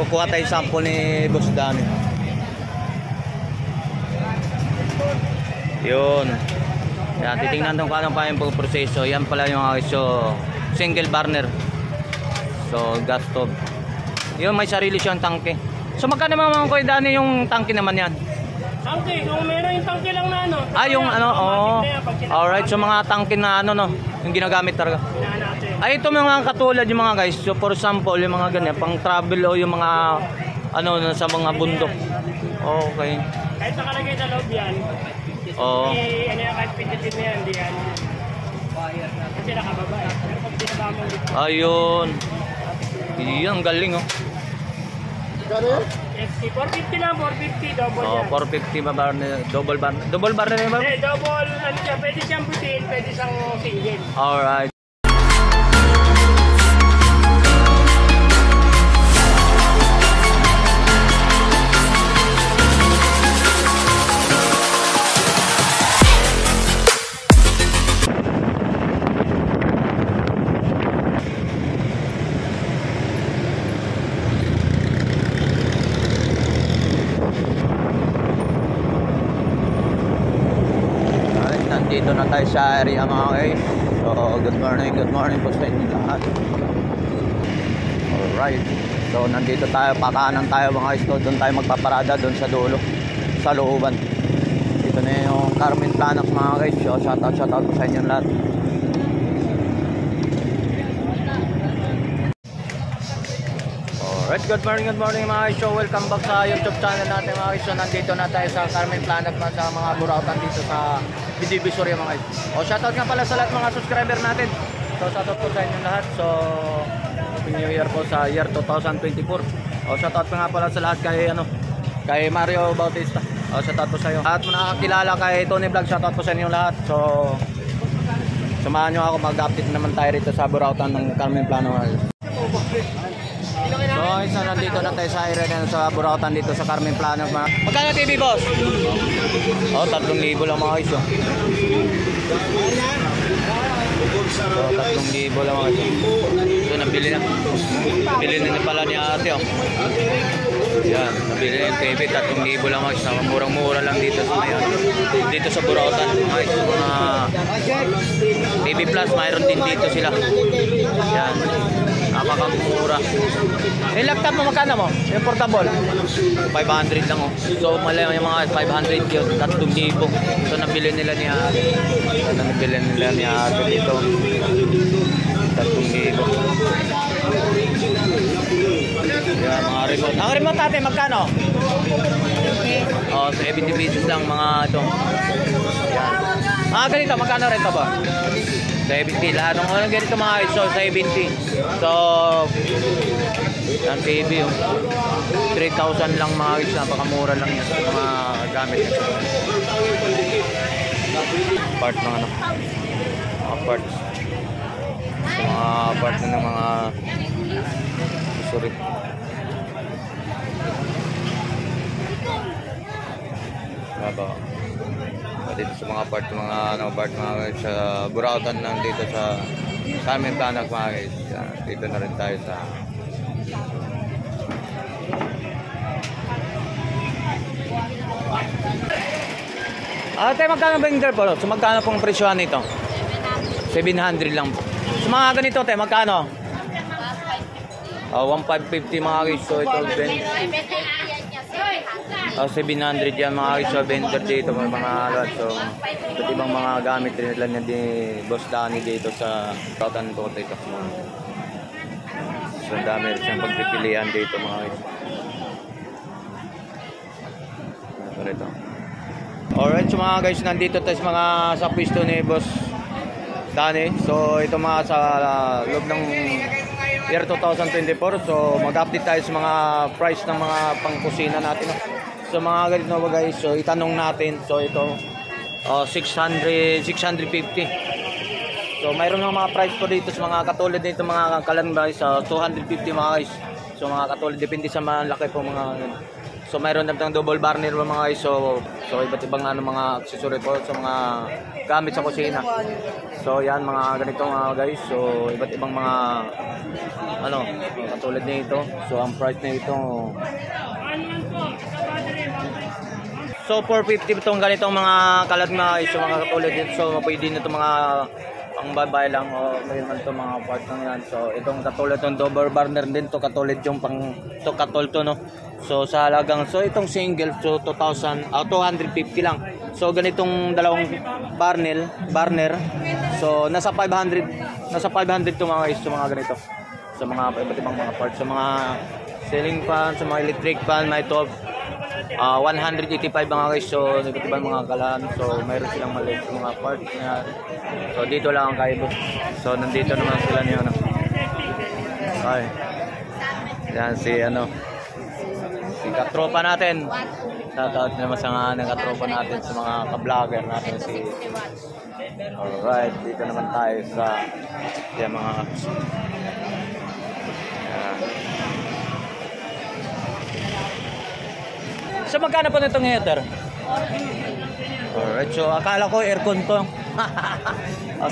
kukuha tayo sample ni Boss Danny. Yun. Yan, titingnan nung kung ano pa yung proseso. Yan pala yung so, single burner. So, gas stove. Yun, may sarili siyang tangke. So, magkano mga Kuya Danny yung tangke naman yan? Tangke, kung meron yung tangke lang na ano. Ah, yung ano, oh. Alright, so mga tangke na ano, no, yung ginagamit talaga. Ay, ito mga katulad yung mga guys. So, for example, yung mga ganyan, pang travel o yung mga, ano, sa mga bundok. Okay. Kahit nakalagay sa loob yan. Oo. Ano yan, kahit pinditin na yan, hindi yan. Kasi nakababa eh. Pero pag binaba mo dito. Ayun. Iyan, galing oh. XT, 450 lang, 450, double Oh, yan. 450 ba barner, double barner. Double barner na ba? Eh, double, ano siya, pwede siyang butin, pwede siyang single. Alright. Dito na tayo sa area mga guys. So good morning po sa inyo lahat. Alright. So nandito tayo, pakanan tayo mga guys. So, doon tayo magpaparada doon sa dulo, sa looban. Dito na yung Carmen Planax mga guys. So shoutout sa inyo lahat. Alright, good morning mga guys. So welcome back sa YouTube channel natin mga guys. So nandito na tayo sa Carmen Planax sa mga burautan dito sa Divisoria mga guys. O shoutout nga pala sa lahat mga subscriber natin. So shoutout po sa inyo lahat. So Happy New Year po sa year 2024. O shoutout po nga pala sa lahat kay Mario Bautista. O shoutout po sa iyo. At nakakilala kay Tony Vlog, shoutout po sa inyo lahat. So samahan nyo ako, mag-update naman tayo rito sa burautan ng Carmen Planax. So guys, nandito na tayo sa area na sa burautan dito sa Carmen Planax. Magkano TV boss? Oh, 3,000 lang mga guys. So 3,000 lang mga guys. So nabili na. Bili na pala ni ate oh. Yan, nabili na yung TV, 3,000 lang mga guys. Murang-mura lang dito sa ngayon. Dito sa burautan mga guys. Mga TV Plus, mayroon din dito sila. Yan. Napakamura. Yung laptop mo magkano mo? Yung portable? 500 lang oh. So malay yung mga 500 yun, 3,000. So nabili nila ni ate. Dito. 3,000. Yan mga remote. Ang remote natin magkano? Oh, 70 pesos lang mga ito. Yan. Ganito, magkano rin ito ba? 70. Lahat ng mga ganito mga iso, 70. So, ang TV, 3,000 lang mga iso. Napakamura lang yan sa mga gamit. Part ng ano. Mga parts. Mga part na ng mga sorry. Diba? Dito sa mga part mga sa burautan lang dito sa Carmen Planax mga guys. Dito na rin tayo sa ate, magkano ba yung interpol? So magkano pong presyohan nito? 700 lang po. So mga ganito te, magkano? 1,550 mga guys. So ito 700 yan mga guys. So vendor dito mga lot. So ito ibang mga gamit rin nila niya di Boss Danny dito sa Tautan to ito. So dami rin siyang pagpipilian dito mga guys. Ito. Alright, so mga guys, nandito tayo sa pwesto ni Boss Danny. So ito mga sa loob ng year 2024. So mag-update tayo sa mga price ng mga pangkusina natin. So mga ganito guys, so itanong natin. So ito 650. So mayroon ng mga price po dito sa mga katulad nito mga kalan guys, 250 mga guys. So So mga katulad, depende sa malaki po mga so mayroon naman double burner mga guys. So iba't ibang mga accessory po sa mga gamit sa kusina. So yan mga ganito mga guys. So iba't ibang mga katulad nito. So ang price nito so 450 itong ganitong mga kalat mga guys. So mga katulad dito. So pwede na itong mga pang-babay lang o mayroon man itong mga parts ng yan. So itong katulad itong double burner din to katulad yung pang to katol to no. So sa halagang so itong single so 250 lang. So ganitong dalawang burner so nasa 500 to mga guys. So mga ganito. Sa mga iba't ibang mga parts sa mga ceiling fan, sa mga electric fan, may top 185 mga guys. So iba't ibang mga kalan. So mayroon silang maliit mga parts niya. So dito lang ang kaibo. So nandito naman sila niyo ay. Yan si si katropa natin. Shoutout naman sa mga katropa natin sa mga ka-vlogger natin si. Alright, dito naman tayo sa mga so magkano po nitong heater? Alright, so akala ko aircon to.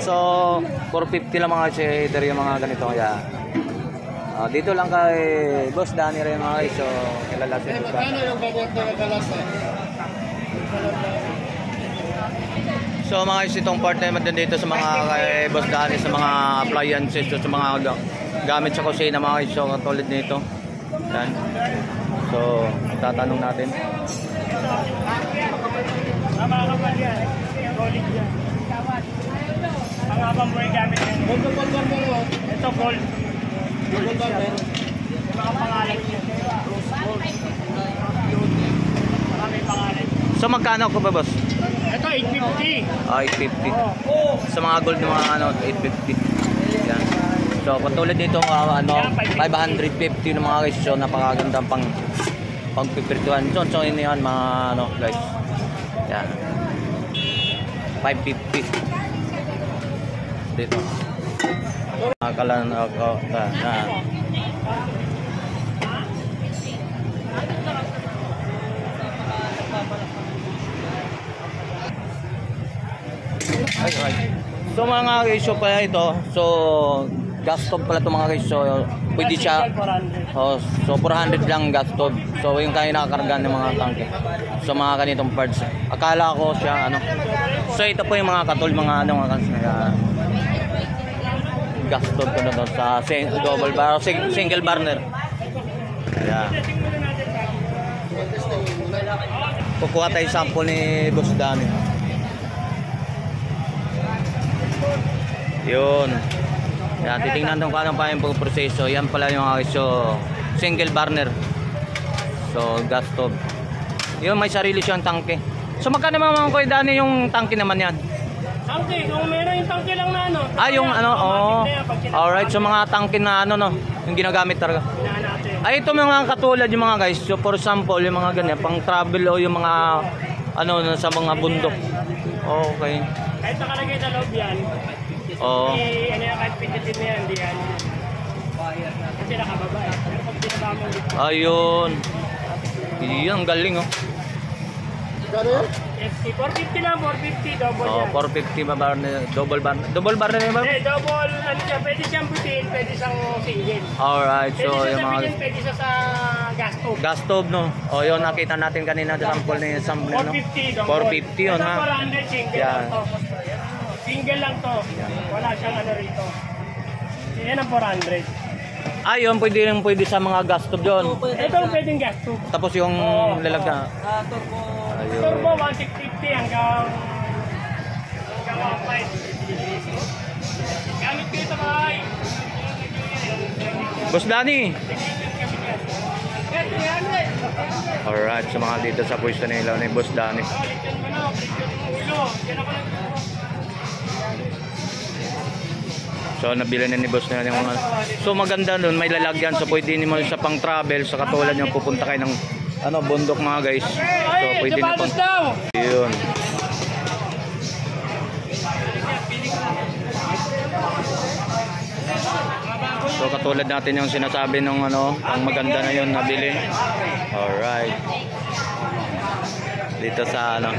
So 450 lang mga heater yung mga ganito kaya. Dito lang kay Boss Danny rin mga guys. So kilala si Boss Danny. So mga guys, itong part naman din dito sa mga kay Boss Danny sa mga appliances so, sa mga gamit sa kusina mga guys. So katulad nito. Yan. So tatanong natin. Mga kapal yan. Solid yan. Pangabang mo yung gamit yan. Ito gold. Gold yan. Mga pangalan yan. Maraming pangalan. So magkano ko ba boss? Ito 850. 850. Sa mga gold ng mga 850. Yan. So katulad nito 550 ng mga guys. So napakagandang pagpipirtuhan. So ini yan mga guys. Yan. 550. Dito. Akalan ako So mga guys, so pala ito. So gas stove pala ito mga guys. So pwede siya so 400 lang gas stove. So yung kaya nakakarga ng mga tangke. So mga ganitong parts. Akala ko siya So ito po yung mga katol mga gas stove ko na to sa double bar single burner. Ayan. Kukuha tayo sample ni Boss Danny. Yun. Yan, titingnan nung kung anong pa yung proseso. Yan pala yung single burner. So gas stove. Yun, may sarili siyang tangke. So magkano naman Kuya Danny yung tangke naman yan? Tangke, kung meron yung tangke lang na yung alright, so mga tangke na yung ginagamit talaga. Ay ito mga katulad yung mga guys. So for example, yung mga ganyan, pang travel o yung mga sa mga bundok. Okay. Kahit nakalagay sa loob yan. Kahit pindutin na yan, hindi yan. Kasi nakababa Pero pag binaba mo ulit. Ayun. Ang galing Gano'n? 450 lang, 450, double yan. 450 ba double bar? Double bar na ba? Double, siya, pwede siyang butin, pwede siyang single. Alright, so pwede yung mga... Pwede siya sa gas stove. Gas stove, no? Yun, nakita natin kanina sa sample ni Sam, 450, 450 yun, ha? 400, single lang to. Single lang to. Wala siyang rito. Yan ang 400. Yun, pwede sa mga gas stove yun. Ito pwedeng gas stove. Tapos yung lalagyan. Turbo. Turbo 150 hanggang 1.5. Gamit ko ito bahay. Boss Danny. Alright, sa mga dito sa pwesto nila ni Boss Danny. So nabili na ni boss na yung mga. So maganda doon, may lalagyan so pwede niyo sa pang travel sa katulad yung pupunta kayo ng bundok mga guys. So pwede na pang. Yun. So katulad natin yung sinasabi nung ano, ang maganda na yun nabili. Alright. Dito sa ano,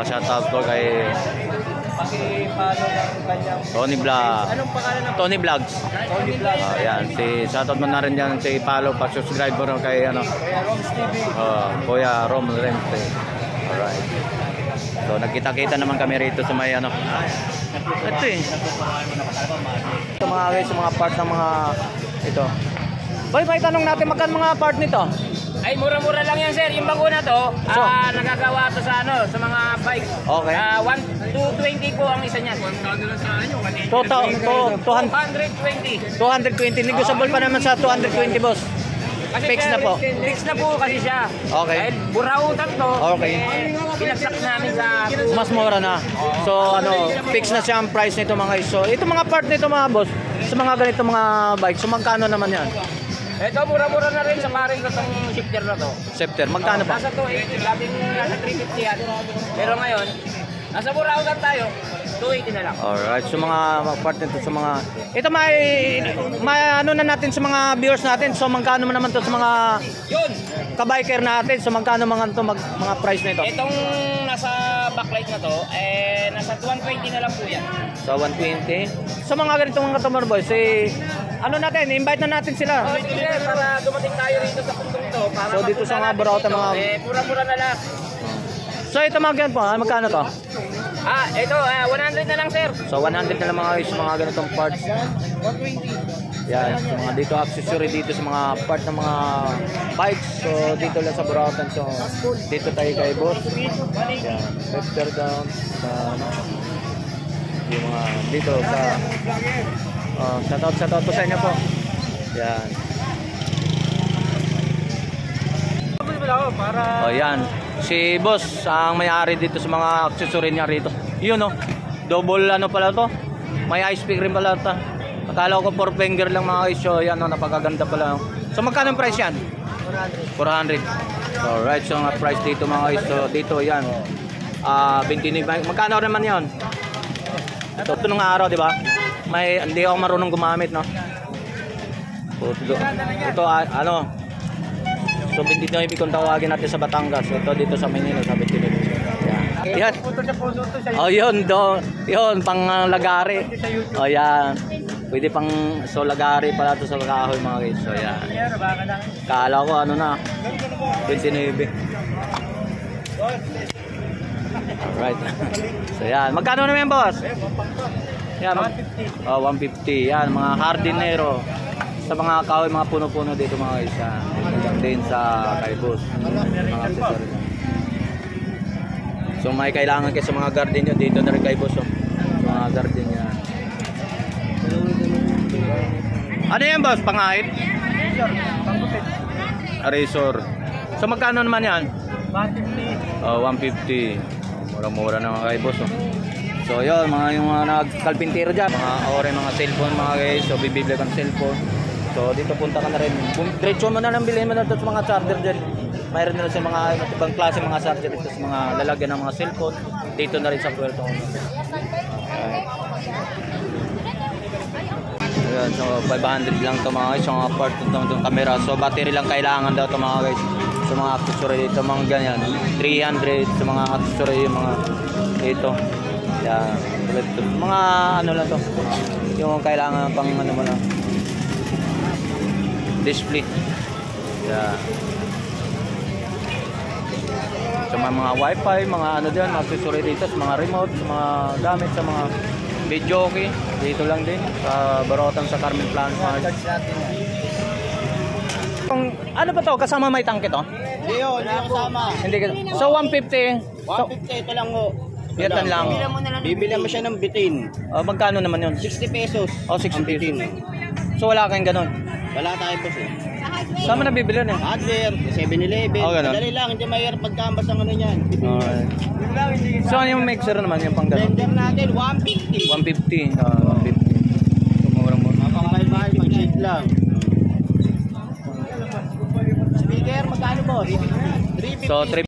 shout out po kay Tony Vlog. Anong pangalan ng Tony Vlogs. Tony Vlog? Yan, shoutout mo na rin dyan, si follow, pa-subscribe mo rin kay ano, Kaya Roms TV. Kuya Rom Rente. Alright. So nagkita-kita naman kami rito sa may ano. Ito eh. Ito mga guys, mga part ng mga ito. Boy, may tanong natin magkano mga part nito? Ay, mura-mura lang yan, sir. Yung bago na to, nagagawa to sa ano, sa mga bike. Okay. 220 po ang isa niyan. 1,000 lang sa inyo. 220. Negotiable pa naman sa 220, boss. Fix na po. Fix na po kasi siya. Okay. Dahil burautan to. Okay. Pinagsak namin sa... Mas mura na. So ano, fix na siya ang price nito mga guys. So ito mga part nito mga boss, sa mga ganito mga bike, so magkano naman yan? Ito, mura-mura na rin sa paring ko itong shifter na to. September, magkano pa? Nasa 280, dating nasa 350 yan. Pero ngayon, nasa burautan tayo, 280 na lang. Alright, so mga part nito sa mga... Ito may ano na natin sa mga viewers natin. So magkano naman to sa mga Yun! kabiker natin. So magkano mga to mga price nito? Itong nasa backlight na to, nasa 120 na lang po yan. So 120. So mga ganitong mga customer boys, ano natin, invite na natin sila. Okay, sir, para dumating tayo rito sa puntong to. Para So dito sa mga Burautan mga... mura-mura na lang. So ito mga ganito po, magkano to? Ito, 100 na lang, sir. So 100 na lang mga guys, mga ganitong parts. 120. Yan, so mga dito accessory dito sa mga part ng mga bikes. So dito lang sa Burautan. So dito tayo kay boss. Yan, Pepper down sa ano. Yung mga dito sa shout out po sa inyo po. Yan. Oh yan. Si boss ang may-ari dito sa mga accessory niya rito. Yun oh. Double ano pala to. May ice pick rin pala ito. Akala ko 4 finger lang mga guys. So yan oh, napakaganda pala. So magkano ang price yan? 400. Alright, so ang price dito mga guys. So dito yan. 29. Magkano naman yan? Ito nung araw, di ba? Hindi ako marunong gumamit, no? Ito ano? So 29 kung tawagin natin sa Batangas. Ito dito sa Manila, sa 29. Yan. Oh, yun do. Yun pang lagari. Oh, yan. Pwede pang so lagari pala to sa kahoy mga guys. So yan. Kala ko ano na. 29. Alright. So yan. Magkano naman boss? Yan. 150. Oh, 150. Yan, mga hardinero. Sa mga kahoy, mga puno-puno dito mga guys. Yan. Dito din sa kay boss. Mga accessory. So may kailangan kayo sa mga garden nyo. Dito na rin kay boss. Sa mga garden nyo. Ano yan boss? Pangahit? Razor. So magkano naman yan? 150. Oh, 150. Mura-mura na mga kay boss. So yun, yung mga nagkalpintero dyan. Mga ore, mga cellphone mga guys. So bibili kang cellphone. So dito punta ka na rin. Diretso mo na lang, bilhin mo na ito sa mga charger dyan. Mayroon na rin sa mga ibang klase mga charger dito sa mga lalagyan ng mga cellphone. Dito na rin sa Puerto. Ayan, so 500 lang ito mga guys. So mga part ng camera. So battery lang kailangan daw ito mga guys. Sa mga accessory dito, mga ganyan. 300 sa mga accessory yung mga dito. Yan. Mga ano lang to. Yung kailangan pang ano mo lang. Display. Yeah. So mga wifi, mga ano diyan, accessory dito, sa mga remote, sa mga gamit sa mga video okay. Dito lang din sa Burautan sa Carmen Plaza. Ano ba to? Kasama may tangke to? Hindi kasama. Hindi ka. So 150. 150 ito lang ho. Yan lang. Bibilan mo siya ng bitin. Magkano naman 'yon? 60 pesos. Oh, 60 ang bitin. So wala kayong ganun. Wala tayo po siya. Saan mo nabibili na? Hardware, 7-Eleven. Oh, ganun. Madali lang, hindi mahirap pagkambas ang ano niyan. Alright. So ano yung mixer naman yung pang ganun? Blender natin, 150. 150. 150. Murang-mura. Mapakabay-bahay, mag-cheat lang. Speaker, magkano boss? 350. So 3